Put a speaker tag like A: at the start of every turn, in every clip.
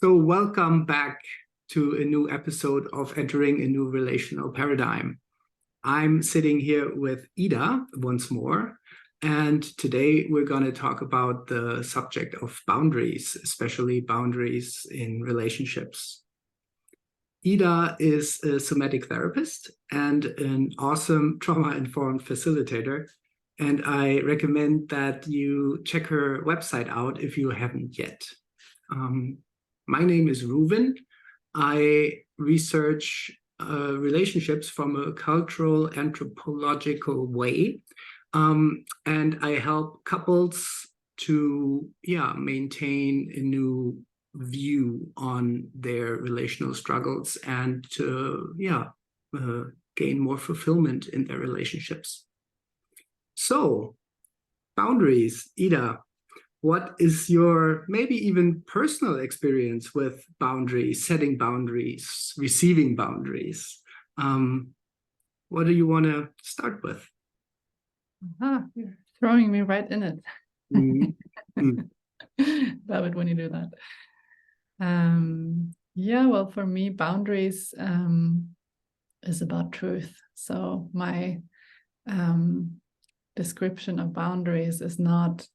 A: So welcome back to a new episode of Entering a New Relational Paradigm. I'm sitting here with Ida once more, and today we're going to talk about the subject of boundaries, especially boundaries in relationships. Ida is a somatic therapist and an awesome trauma-informed facilitator, and I recommend that you check her website out if you haven't yet. My name is Rouven. I research relationships from a cultural anthropological way, and I help couples to maintain a new view on their relational struggles and to gain more fulfillment in their relationships. So, boundaries, Ida. What is your maybe even personal experience with boundaries, setting boundaries, receiving boundaries? What do you want to start with?
B: You're throwing me right in it.
A: Mm-hmm.
B: Love it when you do that. Well, for me, boundaries is about truth. So my description of boundaries is not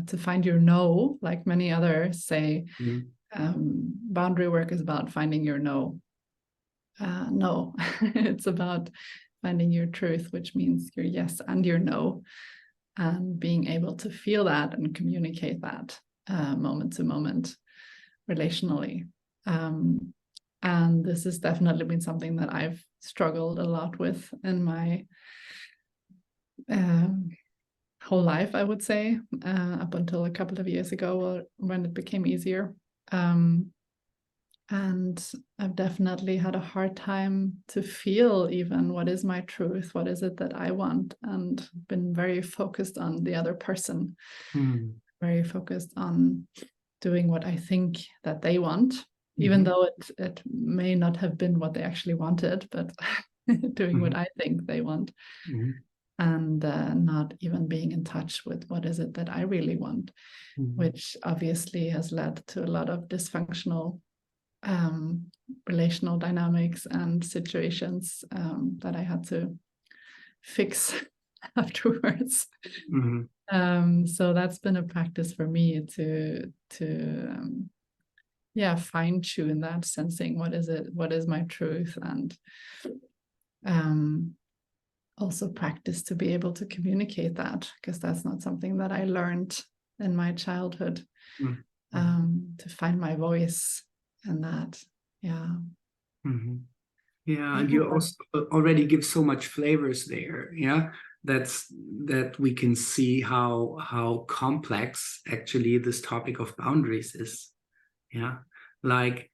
B: to find your no, like many others say. Boundary work is about finding your no. No, it's about finding your truth, which means your yes and your no, and being able to feel that and communicate that moment to moment relationally. And this has definitely been something that I've struggled a lot with in my whole life, I would say, up until a couple of years ago when it became easier. And I've definitely had a hard time to feel even what is my truth, what is it that I want, and been very focused on the other person, very focused on doing what I think that they want, even though it may not have been what they actually wanted, but doing what I think they want. And not even being in touch with what is it that I really want, which obviously has led to a lot of dysfunctional relational dynamics and situations that I had to fix afterwards. So that's been a practice for me to fine-tune that, sensing what is my truth, and also practice to be able to communicate that, because that's not something that I learned in my childhood. To find my voice and that.
A: And you also already give so much flavors there. That we can see how complex actually this topic of boundaries is. Like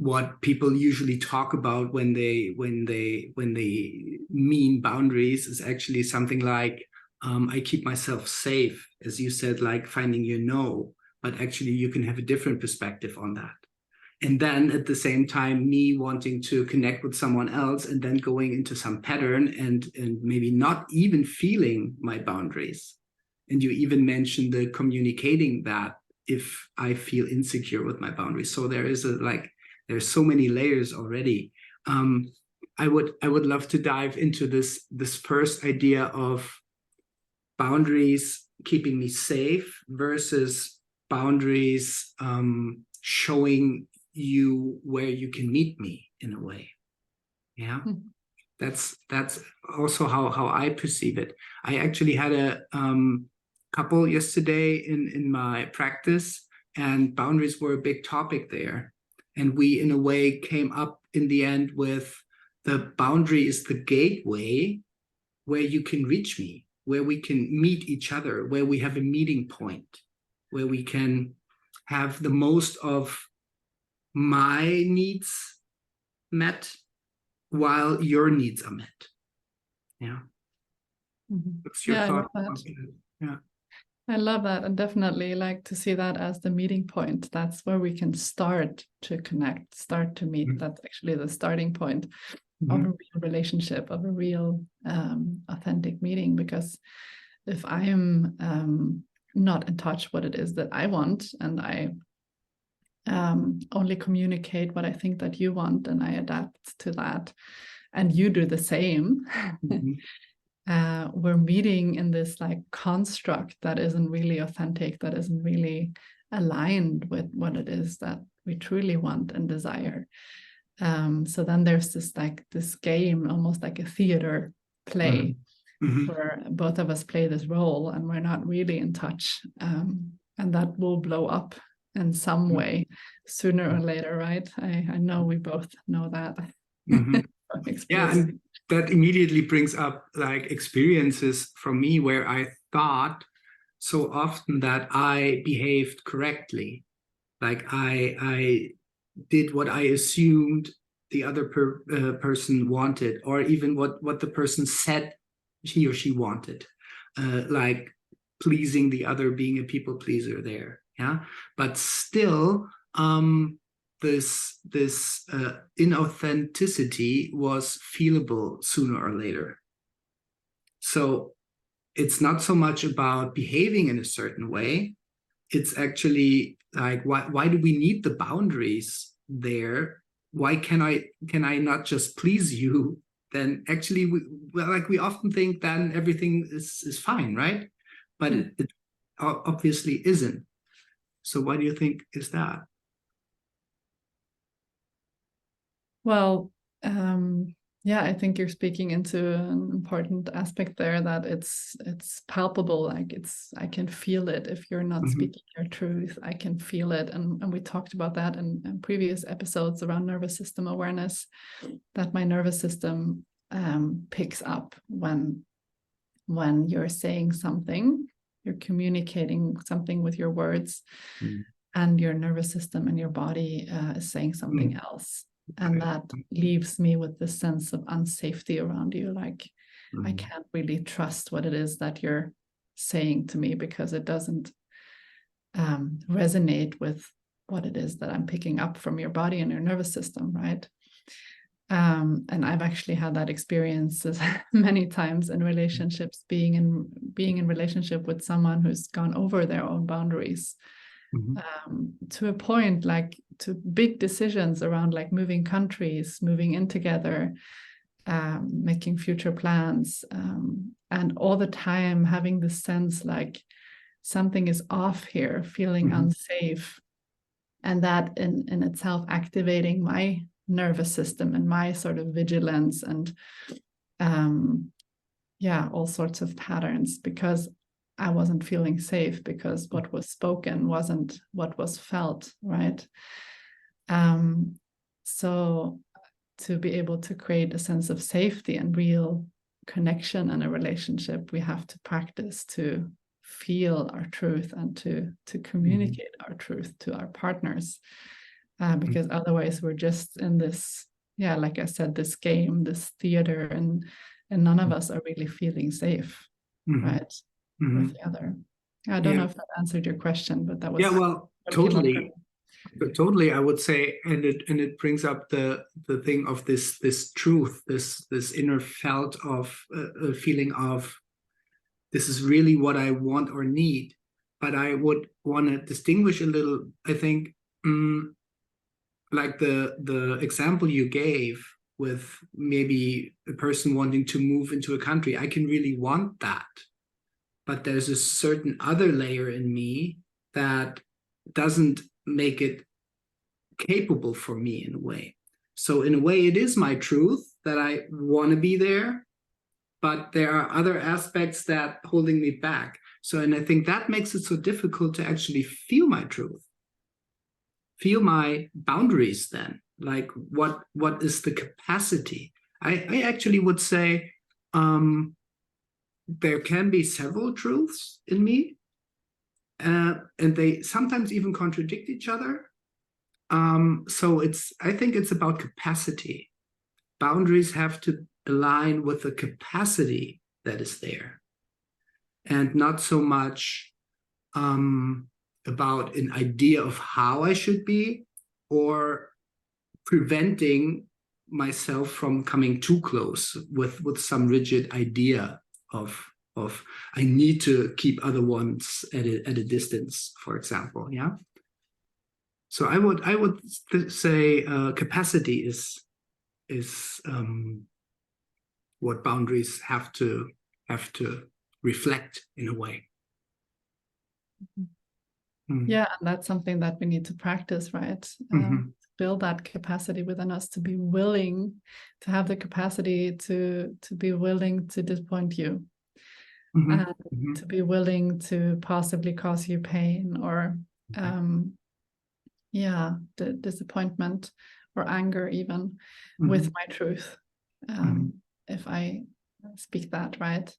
A: what people usually talk about when they mean boundaries is actually something like I keep myself safe, as you said, like finding your no, but actually you can have a different perspective on that. And then at the same time, me wanting to connect with someone else and then going into some pattern and maybe not even feeling my boundaries. And you even mentioned the communicating that if I feel insecure with my boundaries. So there's so many layers already. I would love to dive into this first idea of boundaries keeping me safe versus boundaries showing you where you can meet me in a way. That's also how I perceive it. I actually had a couple yesterday in my practice, and boundaries were a big topic there. And we, in a way, came up in the end with the boundary is the gateway where you can reach me, where we can meet each other, where we have a meeting point, where we can have the most of my needs met while your needs are met. What's your thought about that?
B: I love that, and definitely like to see that as the meeting point. That's where we can start to connect, start to meet. That's actually the starting point of a real relationship, of a real authentic meeting. Because if I am not in touch what it is that I want, and I only communicate what I think that you want, and I adapt to that, and you do the same. We're meeting in this like construct that isn't really authentic, that isn't really aligned with what it is that we truly want and desire. So then there's this game, almost like a theater play, where both of us play this role and we're not really in touch, and that will blow up in some way sooner or later, right? I know we both know that.
A: Yeah, and that immediately brings up like experiences from me where I thought so often that I behaved correctly, like I did what I assumed the other person wanted, or even what the person said he or she wanted, like pleasing the other, being a people pleaser there. Yeah, but still, this inauthenticity was feelable sooner or later. So it's not so much about behaving in a certain way. It's actually like, why do we need the boundaries there? Why can I not just please you? Then actually, we often think then everything is fine, right? But it obviously isn't. So why do you think is that?
B: Well, yeah, I think you're speaking into an important aspect there, that it's palpable, like I can feel it. If you're not speaking your truth, I can feel it. And we talked about that in previous episodes around nervous system awareness, that my nervous system picks up when you're saying something, you're communicating something with your words, and your nervous system and your body is saying something else. And that leaves me with this sense of unsafety around you. Like, I can't really trust what it is that you're saying to me, because it doesn't resonate with what it is that I'm picking up from your body and your nervous system, right? And I've actually had that experience many times in relationships, being in relationship with someone who's gone over their own boundaries. To a point, like to big decisions around like moving countries, moving in together, making future plans, and all the time having this sense like something is off here, feeling unsafe, and that in itself activating my nervous system and my sort of vigilance and all sorts of patterns, because I wasn't feeling safe, because what was spoken wasn't what was felt, right? So to be able to create a sense of safety and real connection in a relationship, we have to practice to feel our truth and to communicate our truth to our partners, because otherwise we're just in this, like I said, this game, this theater, and none of us are really feeling safe, right? With the other. I don't know if that answered your question, but that was
A: totally. But totally, I would say, and it brings up the thing of this truth, this inner felt of a feeling of this is really what I want or need. But I would want to distinguish a little. I think, like the example you gave with maybe a person wanting to move into a country, I can really want that. But there's a certain other layer in me that doesn't make it capable for me in a way. So in a way, it is my truth that I want to be there, but there are other aspects that holding me back. So, and I think that makes it so difficult to actually feel my truth, feel my boundaries then. Like what is the capacity? I actually would say, there can be several truths in me, and they sometimes even contradict each other. So I think it's about capacity. Boundaries have to align with the capacity that is there, and not so much about an idea of how I should be, or preventing myself from coming too close with some rigid idea of I need to keep other ones at a distance, for example. So I would say capacity is what boundaries have to reflect in a way.
B: Yeah, and that's something that we need to practice, right? Build that capacity within us to be willing to have the capacity to be willing to disappoint you, and to be willing to possibly cause you pain or the disappointment or anger even with my truth, if I speak that, right?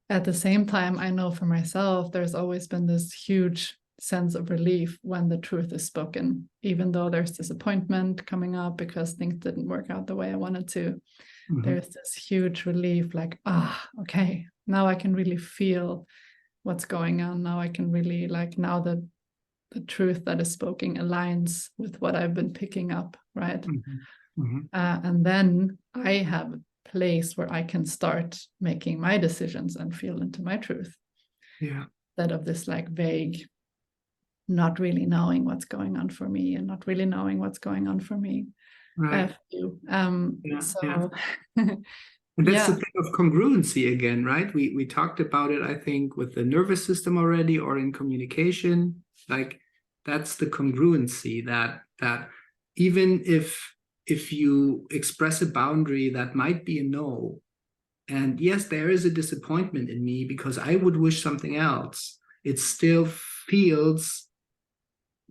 B: At the same time, I know for myself, there's always been this huge sense of relief when the truth is spoken, even though there's disappointment coming up because things didn't work out the way I wanted to. There's this huge relief, like, okay, now I can really feel what's going on. Now I can really, like, now the truth that is spoken aligns with what I've been picking up, right? And then I have place where I can start making my decisions and feel into my truth. Instead of this like vague, not really knowing what's going on for me and not really knowing what's going on for me.
A: Right.
B: And
A: that's the thing of congruency again, right? We talked about it, I think, with the nervous system already, or in communication. Like, that's the congruency that even if you express a boundary that might be a no, and yes, there is a disappointment in me because I would wish something else, it still feels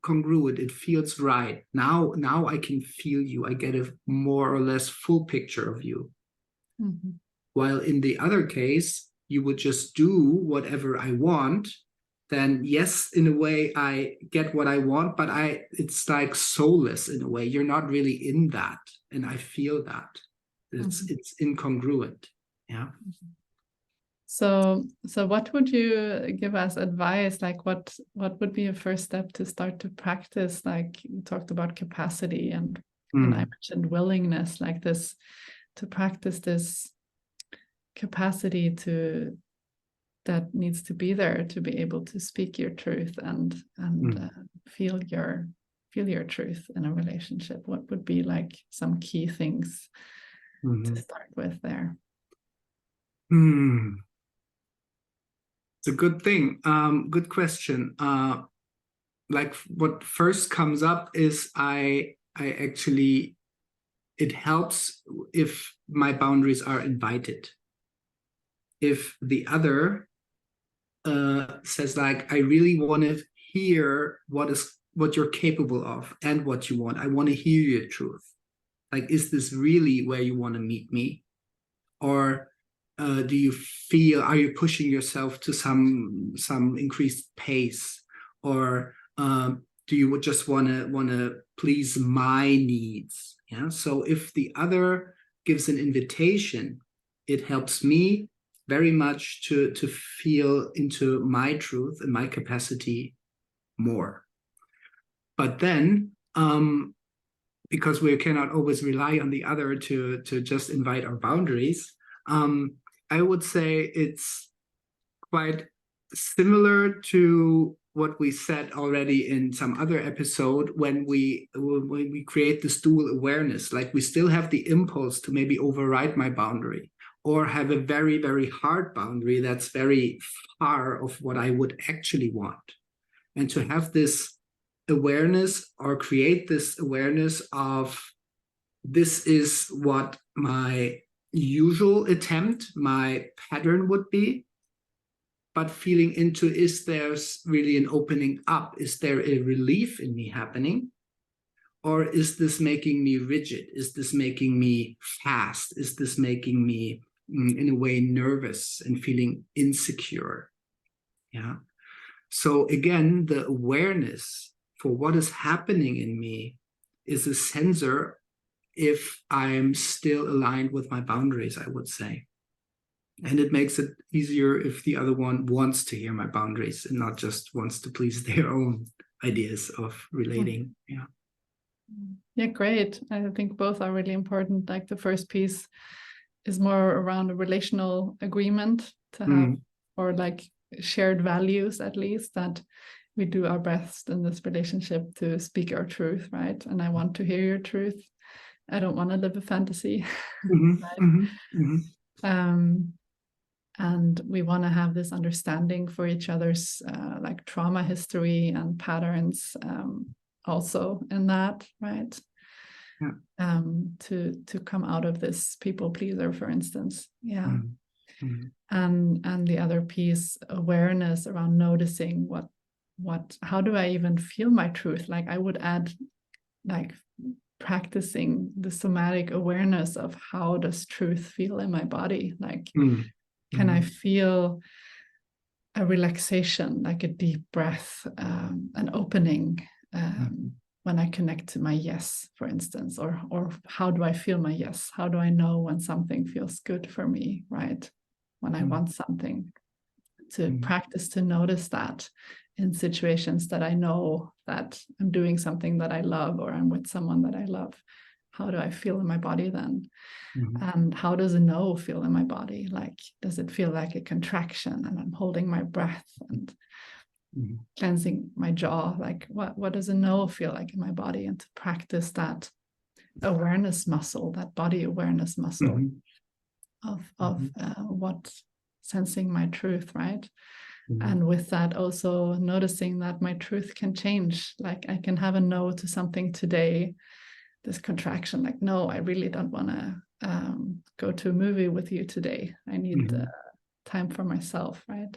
A: congruent. It feels right. Now I can feel you. I get a more or less full picture of you. While in the other case, you would just do whatever I want. Then yes, in a way, I get what I want, but it's like soulless in a way. You're not really in that, and I feel that. It's incongruent. Yeah.
B: So what would you give us advice? Like, what would be a first step to start to practice? Like, you talked about capacity and I mentioned willingness, like this, to practice this capacity that needs to be there to be able to speak your truth and feel your truth in a relationship. What would be like some key things to start with there?
A: It's a good thing. Good question. Like, what first comes up is I actually, it helps if my boundaries are invited. If the other says, like, I really want to hear what you're capable of and what you want. I want to hear your truth. Like, is this really where you want to meet me? Or do you feel, are you pushing yourself to some increased pace? Or do you just want to please my needs? Yeah. So if the other gives an invitation, it helps me very much to feel into my truth and my capacity more. But then, because we cannot always rely on the other to just invite our boundaries, I would say it's quite similar to what we said already in some other episode when we create this dual awareness. Like, we still have the impulse to maybe override my boundary or have a very, very hard boundary that's very far of what I would actually want. And to have this awareness, or create this awareness of, this is what my usual attempt, my pattern would be, but feeling into, is there really an opening up? Is there a relief in me happening? Or is this making me rigid? Is this making me fast? Is this making me, in a way, nervous and feeling insecure? Yeah. So again, the awareness for what is happening in me is a sensor if I'm still aligned with my boundaries, I would say. And it makes it easier if the other one wants to hear my boundaries and not just wants to please their own ideas of relating.
B: Yeah, great. I think both are really important. Like, the first piece is more around a relational agreement to have, or like shared values, at least, that we do our best in this relationship to speak our truth, right? And I want to hear your truth. I don't want to live a fantasy. Right? And we want to have this understanding for each other's like trauma history and patterns also in that, right?
A: Yeah.
B: To come out of this people pleaser, for instance. Yeah. And the other piece, awareness around noticing how do I even feel my truth? Like I would add like practicing the somatic awareness of how does truth feel in my body? Like can I feel a relaxation, like a deep breath, an opening when I connect to my yes, for instance, or how do I feel my yes? How do I know when something feels good for me, right? When I want something, to practice to notice that in situations that I know that I'm doing something that I love or I'm with someone that I love. How do I feel in my body then? And how does a no feel in my body? Like, does it feel like a contraction and I'm holding my breath and cleansing my jaw? Like, what does a no feel like in my body? And to practice that awareness muscle, that body awareness muscle of what sensing my truth, right? And with that also noticing that my truth can change. Like I can have a no to something today, this contraction, like, no, I really don't want to go to a movie with you today. I need time for myself, right?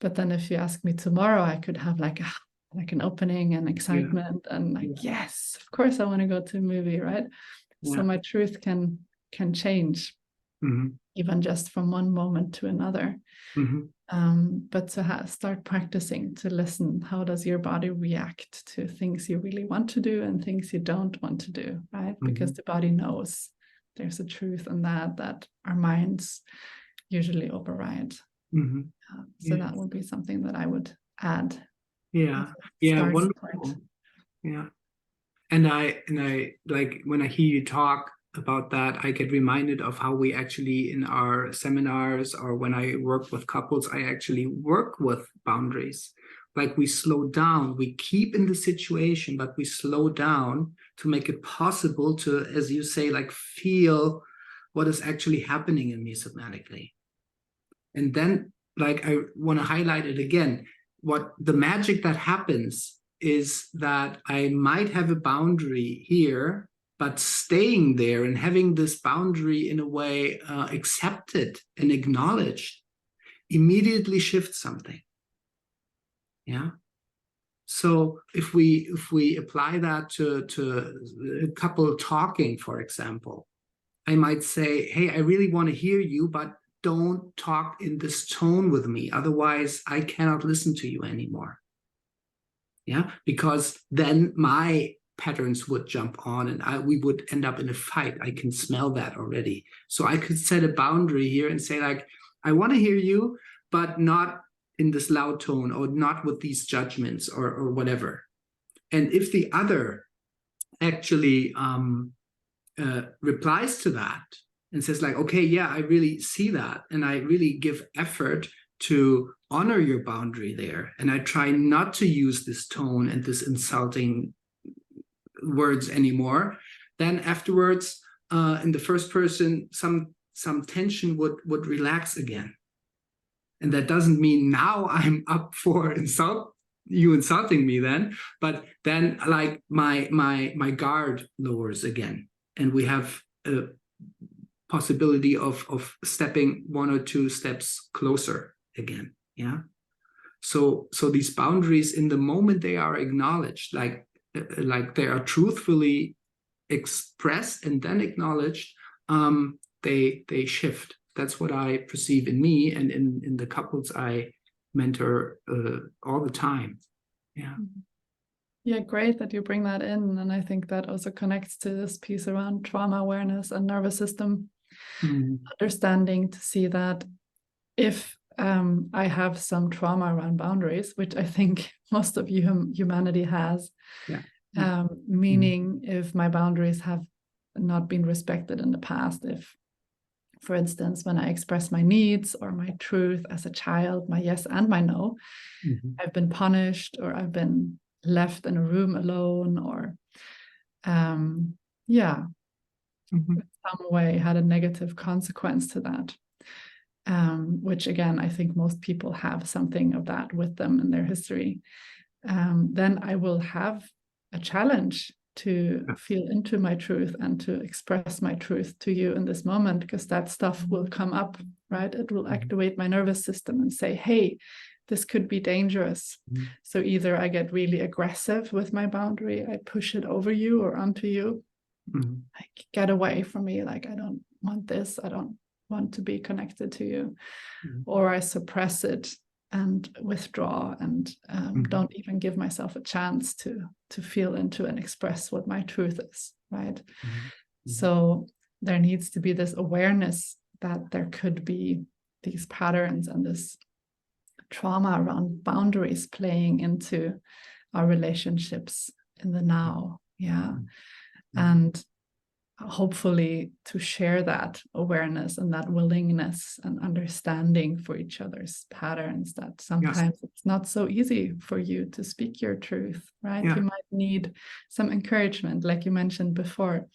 B: But then if you ask me tomorrow, I could have like an opening and excitement and like, yes, of course I want to go to a movie, right? So my truth can change even just from one moment to another. But to start practicing to listen, how does your body react to things you really want to do and things you don't want to do, right? Because the body knows there's a truth in that our minds usually override. So that would be something that I would add.
A: Wonderful. And I like when I hear you talk about that, I get reminded of how we actually in our seminars or when I work with couples, I actually work with boundaries. Like we slow down, we keep in the situation, but we slow down to make it possible to, as you say, like feel what is actually happening in me somatically. And then like I want to highlight it again, what the magic that happens is that I might have a boundary here, but staying there and having this boundary in a way accepted and acknowledged immediately shifts something. Yeah. So if we apply that to a couple talking, for example, I might say, hey, I really want to hear you, but don't talk in this tone with me. Otherwise, I cannot listen to you anymore. Yeah, because then my patterns would jump on and we would end up in a fight. I can smell that already. So I could set a boundary here and say like, I want to hear you, but not in this loud tone or not with these judgments or whatever. And if the other actually replies to that and says like, okay, yeah, I really see that. And I really give effort to honor your boundary there. And I try not to use this tone and this insulting words anymore. Then afterwards, in the first person, some tension would relax again. And that doesn't mean now I'm up for insulting me then, but then like my guard lowers again. And we have a possibility of stepping one or two steps closer again. Yeah. So these boundaries in the moment they are acknowledged, like they are truthfully expressed and then acknowledged, they shift. That's what I perceive in me and in the couples I mentor all the time. Yeah.
B: Yeah, great that you bring that in. And I think that also connects to this piece around trauma awareness and nervous system understanding, to see that if I have some trauma around boundaries, which I think most of humanity has, meaning if my boundaries have not been respected in the past, if, For instance, when I express my needs or my truth as a child, my yes and my no, I've been punished, or I've been left in a room alone, or in some way had a negative consequence to that. Which again, I think most people have something of that with them in their history. Then I will have a challenge to feel into my truth and to express my truth to you in this moment, because that stuff will come up, right? It will activate my nervous system and say, hey, this could be dangerous. So either I get really aggressive with my boundary, I push it over you or onto you, like, get away from me, like, I don't want this, I don't want to be connected to you, or I suppress it and withdraw and don't even give myself a chance to feel into and express what my truth is, right? So there needs to be this awareness that there could be these patterns and this trauma around boundaries playing into our relationships in the now. And hopefully to share that awareness and that willingness and understanding for each other's patterns, that sometimes it's not so easy for you to speak your truth, right? You might need some encouragement, like you mentioned before.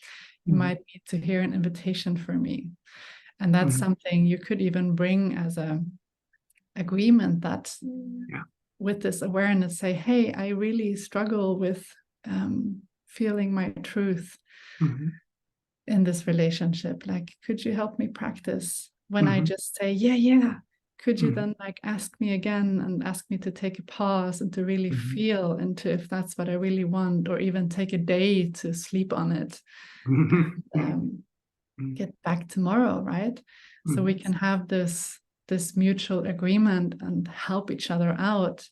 B: You might need to hear an invitation from me. And that's something you could even bring as a agreement, that with this awareness, say, hey, I really struggle with feeling my truth in this relationship. Like, could you help me practice? When I just say, could you then like ask me again and ask me to take a pause and to really feel into if that's what I really want, or even take a day to sleep on it, and, get back tomorrow, right? So we can have this mutual agreement and help each other out.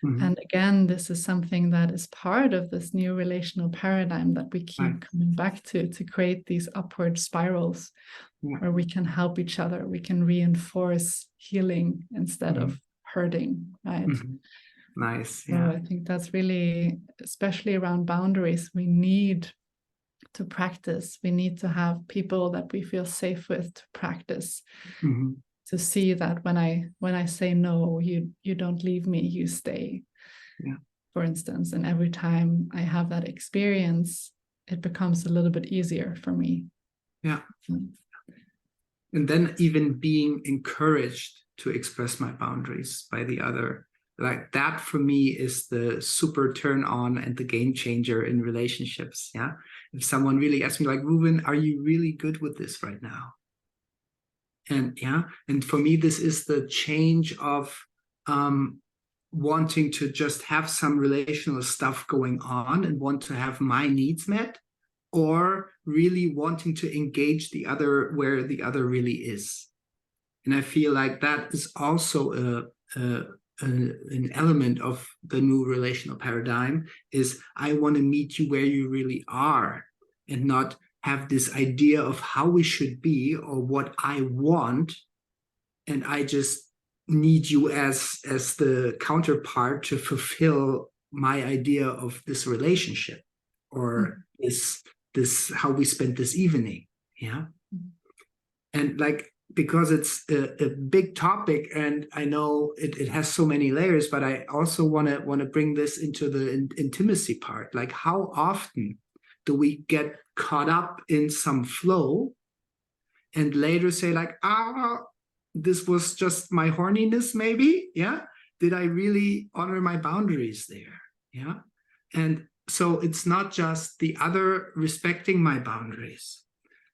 B: And again, this is something that is part of this new relational paradigm that we keep coming back to create these upward spirals where we can help each other. We can reinforce healing instead of hurting, right?
A: Nice.
B: So I think that's really, especially around boundaries, we need to practice. We need to have people that we feel safe with to practice. To see that when I say no, you don't leave me, you stay. For instance, and every time I have that experience, it becomes a little bit easier for me.
A: And then even being encouraged to express my boundaries by the other, like that for me is the super turn on and the game changer in relationships. If someone really asks me, like, Rouven, are you really good with this right now? And for me, this is the change of wanting to just have some relational stuff going on and want to have my needs met, or really wanting to engage the other where the other really is. And I feel like that is also an element of the new relational paradigm, is I want to meet you where you really are, and not have this idea of how we should be or what I want, and I just need you as the counterpart to fulfill my idea of this relationship, or this how we spent this evening. And like, because it's a big topic, and I know it has so many layers, but I also want to bring this into the intimacy part. Like, how often do we get caught up in some flow and later say, like, this was just my horniness, maybe? Did I really honor my boundaries there? And so it's not just the other respecting my boundaries,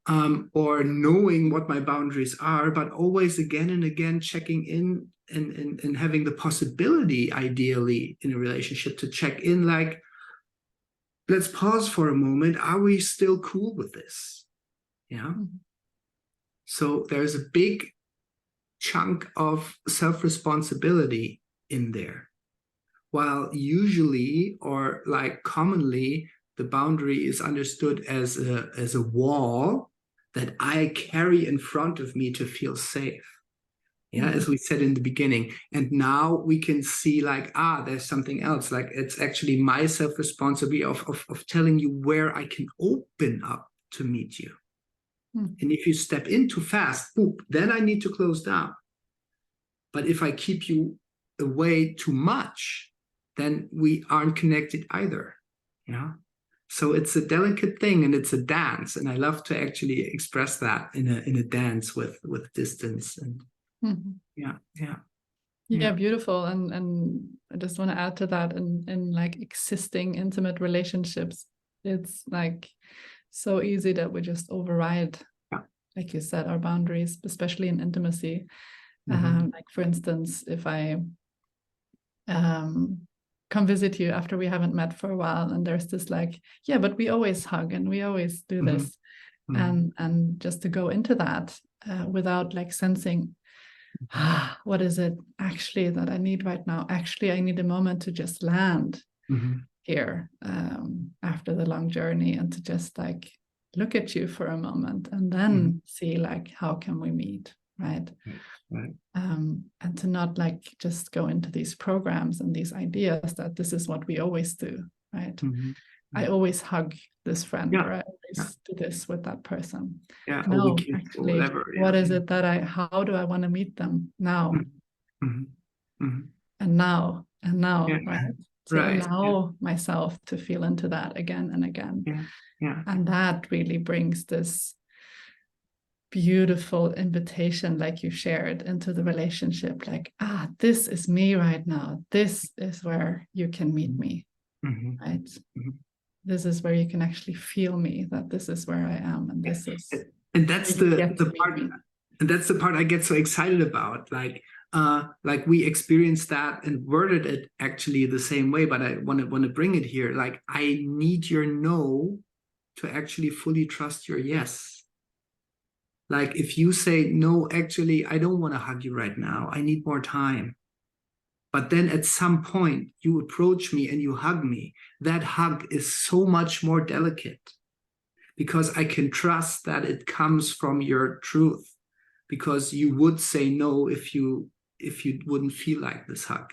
A: or knowing what my boundaries are, but always again and again checking in and having the possibility, ideally, in a relationship to check in, like, let's pause for a moment. Are we still cool with this? So there's a big chunk of self-responsibility in there. While usually, or like commonly, the boundary is understood as a wall that I carry in front of me to feel safe. As we said in the beginning. And now we can see, like, there's something else. Like, it's actually my self-responsibility of telling you where I can open up to meet you. And if you step in too fast, boop, then I need to close down. But if I keep you away too much, then we aren't connected either. Yeah. So it's a delicate thing, and it's a dance. And I love to actually express that in a dance with distance. And
B: yeah, beautiful. And I just want to add to that, in like existing intimate relationships, it's like so easy that we just override, like you said, our boundaries, especially in intimacy. Like for instance, if I come visit you after we haven't met for a while, and there's this like, yeah, but we always hug and we always do this, and just to go into that without like sensing, what is it actually that I need right now? Actually, I need a moment to just land here after the long journey, and to just like look at you for a moment, and then see like, how can we meet, right? And to not like just go into these programs and these ideas that this is what we always do, right? I always hug this friend, or I always do this with that person. No, actually, what is it that how do I want to meet them now? And now, right? To allow myself to feel into that again and again. And that really brings this beautiful invitation, like you shared, into the relationship, like, this is me right now. This is where you can meet me, right? This is where you can actually feel me, that this is where I am, and this is,
A: and that's the part, and that's the part I get so excited about. Like we experienced that and worded it actually the same way, but I want to bring it here. Like, I need your no to actually fully trust your yes. Like, if you say, no, actually, I don't want to hug you right now, I need more time. But then at some point you approach me and you hug me, that hug is so much more delicate, because I can trust that it comes from your truth, because you would say no if you wouldn't feel like this hug.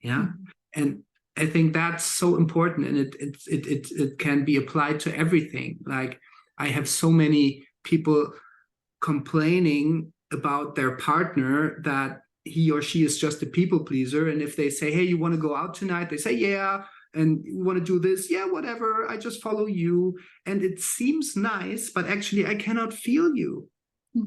A: And I think that's so important, and it can be applied to everything. Like, I have so many people complaining about their partner that he or she is just a people pleaser, and if they say, hey, you want to go out tonight, they say, yeah, and you want to do this, yeah, whatever, I just follow you, and it seems nice, but actually I cannot feel you.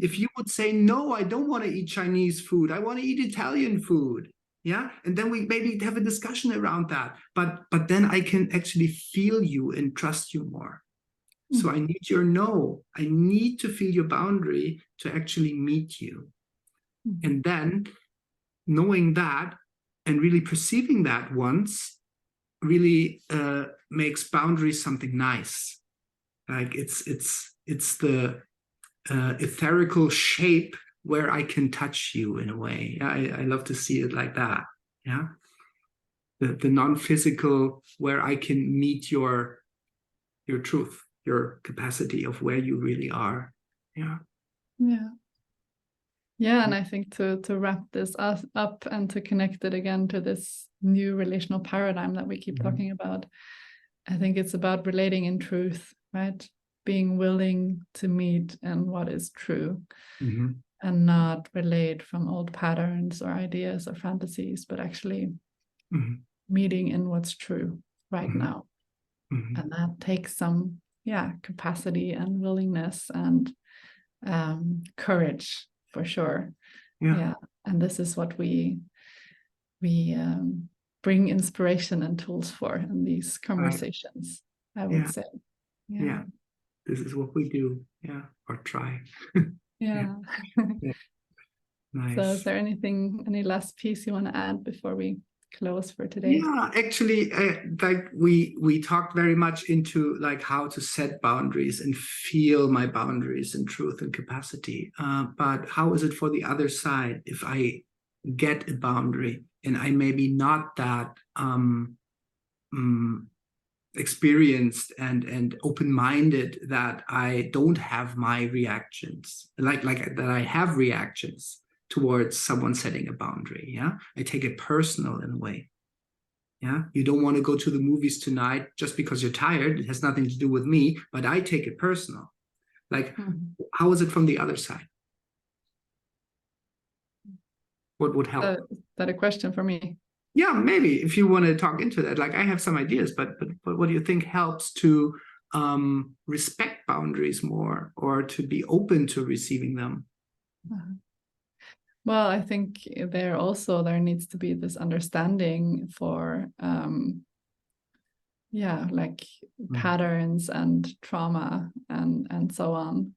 A: If you would say, no, I don't want to eat Chinese food, I want to eat Italian food, and then we maybe have a discussion around that, but then I can actually feel you and trust you more. So I need your no. I need to feel your boundary to actually meet you. And then knowing that and really perceiving that once really makes boundaries something nice. Like, it's the etherical shape where I can touch you in a way. I love to see it like that. The non-physical, where I can meet your truth, your capacity of where you really are.
B: And I think to wrap this up and to connect it again to this new relational paradigm that we keep talking about, I think it's about relating in truth, right? Being willing to meet in what is true, and not relate from old patterns or ideas or fantasies, but actually meeting in what's true right now. And that takes some capacity and willingness and courage, for sure. And this is what we bring inspiration and tools for in these conversations, I would say.
A: This is what we do, or try. Nice.
B: So is there any last piece you want to add before we close for today?
A: Actually, like we talked very much into like how to set boundaries and feel my boundaries in truth and capacity, but how is it for the other side? If I get a boundary and I maybe not that experienced and open-minded, that I don't have my reactions, like that I have reactions towards someone setting a boundary. I take it personal in a way. You don't want to go to the movies tonight just because you're tired. It has nothing to do with me, but I take it personal. Like, how is it from the other side? What would help?
B: Is that a question for me?
A: Yeah, maybe if you want to talk into that. Like, I have some ideas, but what do you think helps to respect boundaries more, or to be open to receiving them?
B: Well, I think there needs to be this understanding for like patterns and trauma and so on.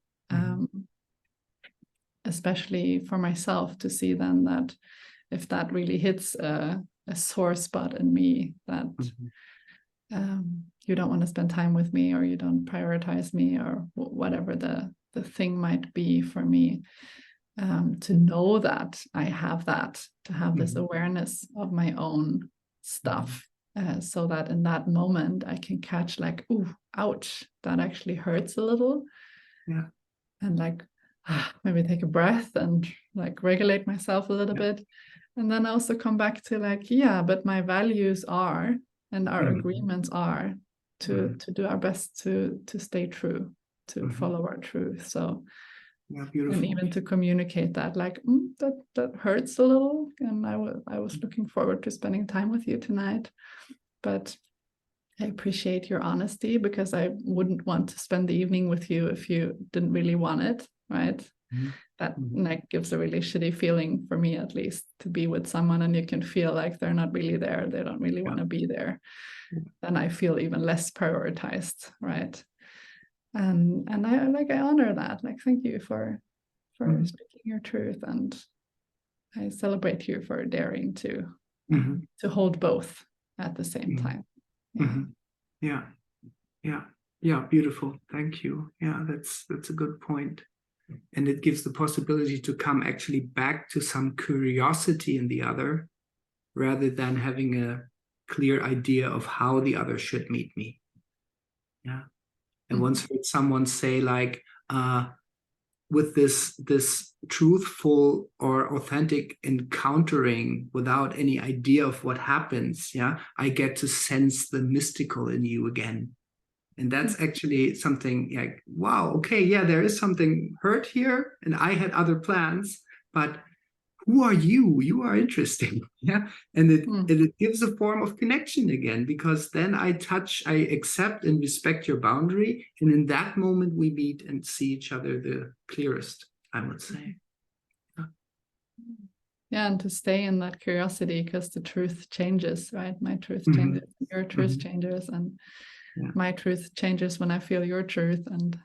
B: Especially for myself, to see then that if that really hits a sore spot in me, that you don't want to spend time with me, or you don't prioritize me, or whatever the thing might be for me, to know that I have that, to have this awareness of my own stuff, so that in that moment I can catch like, ooh, ouch, that actually hurts a little.
A: Yeah.
B: And like, maybe take a breath and like regulate myself a little bit. And then also come back to like, yeah, but my values are, and our agreements are to do our best to stay true, to follow our truth. So
A: yeah, beautiful.
B: And even to communicate that, like, that hurts a little, and I was looking forward to spending time with you tonight, but I appreciate your honesty, because I wouldn't want to spend the evening with you if you didn't really want it, right? That like gives a really shitty feeling, for me at least, to be with someone and you can feel like they're not really there, they don't really want to be there. Then I feel even less prioritized, right? And I honor that. Like, thank you for speaking your truth, and I celebrate you for daring to hold both at the same time.
A: Yeah, beautiful. Thank you. Yeah, that's a good point. And it gives the possibility to come actually back to some curiosity in the other, rather than having a clear idea of how the other should meet me. Yeah. And once heard someone say, like, with this truthful or authentic encountering without any idea of what happens, yeah, I get to sense the mystical in you again. And that's actually something like, wow, okay, yeah, there is something hurt here, and I had other plans, but who are you? You are interesting. Yeah. And it gives a form of connection again, because then I accept and respect your boundary. And in that moment, we meet and see each other the clearest, I would say.
B: Yeah, and to stay in that curiosity, because the truth changes, right? My truth changes, your truth changes, and my truth changes when I feel your truth, and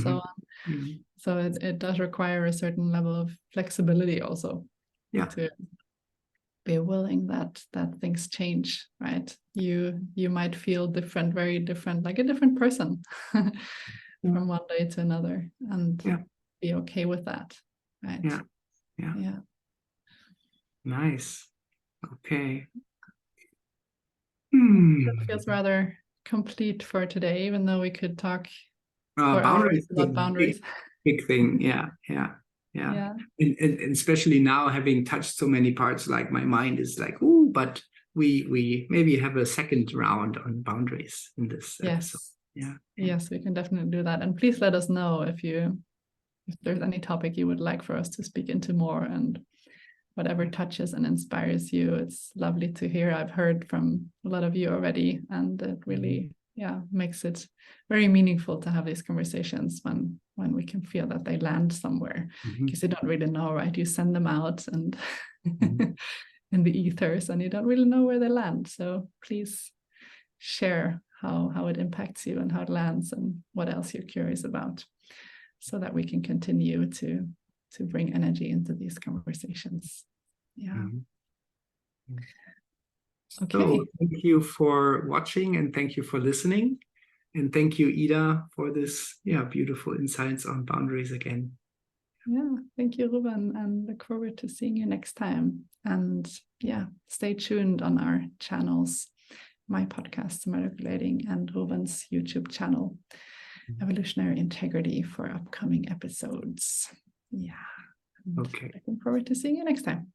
B: so on. So it does require a certain level of flexibility also.
A: Yeah.
B: To be willing that things change, right? You might feel different, very different, like a different person from one day to another, and be okay with that, right?
A: Yeah. Nice. Okay.
B: That feels rather complete for today, even though we could talk for hours about boundaries.
A: Big thing. Yeah. And especially now, having touched so many parts, like my mind is like, ooh, but we maybe have a second round on boundaries in this episode.
B: Yes, we can definitely do that. And please let us know if there's any topic you would like for us to speak into more, and whatever touches and inspires you. It's lovely to hear. I've heard from a lot of you already, and it really makes it very meaningful to have these conversations when we can feel that they land somewhere, because you don't really know, right? You send them out and in the ethers, and you don't really know where they land. So please share how it impacts you and how it lands, and what else you're curious about, so that we can continue to bring energy into these conversations. Okay.
A: So thank you for watching, and thank you for listening. And thank you, Ida, for this beautiful insights on boundaries again.
B: Yeah, thank you, Rouven, and look forward to seeing you next time. And stay tuned on our channels, my podcast, Manipulating, and Rouven's YouTube channel, Evolutionary Integrity, for upcoming episodes. Okay. Looking forward to seeing you next time.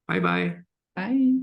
A: Bye-bye.
B: Bye.